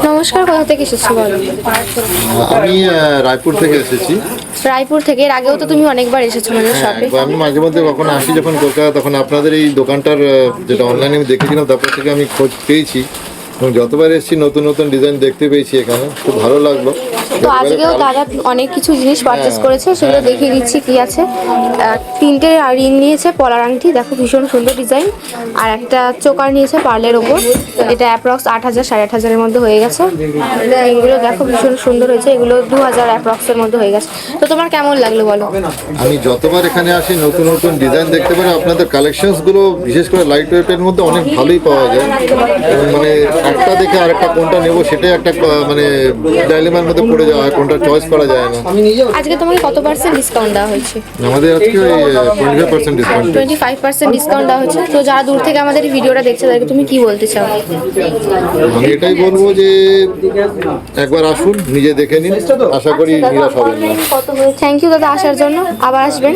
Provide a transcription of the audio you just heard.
নমস্কার, কোথা থেকে এসেছো বলো? আমি রায়পুর থেকে এসেছি। রায়পুর থেকে? এর আগেও তো তুমি অনেকবার এসেছো মানে শপে। আমি মাঝে মধ্যে কখন আসি যখন কলকাতা, তখন আপনাদের এই দোকানটার যেটা অনলাইনে আমি দেখেছিলাম, তারপর থেকে আমি খোঁজ পেয়েছি এবং যতবার এসেছি নতুন নতুন ডিজাইন দেখতে পেয়েছি, এখানে খুব ভালো লাগলো। তো আজকেও দাদা অনেক কিছু জিনিস পারচেস করেছে, সেগুলো দেখিয়ে দিচ্ছি কি আছে। তিনটে রিং নিয়েছে, পলার আংটি, দেখো ভীষণ সুন্দর ডিজাইন। আর একটা চোকার নিয়েছে পার্লের ওপর, এটা অ্যাপ্রক্স 8,000 8,500-এর মধ্যে হয়ে গেছে। এগুলো দেখো ভীষণ সুন্দর হয়েছে, এগুলো 2,000 অ্যাপ্রক্সের মধ্যে হয়ে গেছে। তো তোমার কেমন লাগলো বলো? আমি যতবার এখানে আসি নতুন নতুন ডিজাইন দেখতে পারি। আপনাদের কালেকশনসগুলো বিশেষ করে লাইট ওয়েটের মধ্যে অনেক ভালোই পাওয়া যায়। এবং মানে একটা দেখে আরেকটা কোনটা নেবো সেটাই একটা মানে ডাইলেমার মধ্যে পড়ে যাওয়া হয়, কোনটা চয়েস করা যায় না। আজকে তোমাকে কত পার্সেন্ট ডিসকাউন্ট দেওয়া হয়েছে? আমাদের আজকে ওই 25% ডিসকাউন্ট। 25% ডিসকাউন্ট দেওয়া হয়েছে। তো যারা দূর থেকে আমাদের এই ভিডিওটা দেখছে তাদেরকে তুমি কি বলতে চাও? আমি এটাই বলবো যে একবার আসুন, নিজে দেখে নিন, আশা করি নিরাশ হবেন না। থ্যাংক ইউ দাদা আসার জন্য, আবার আসবেন।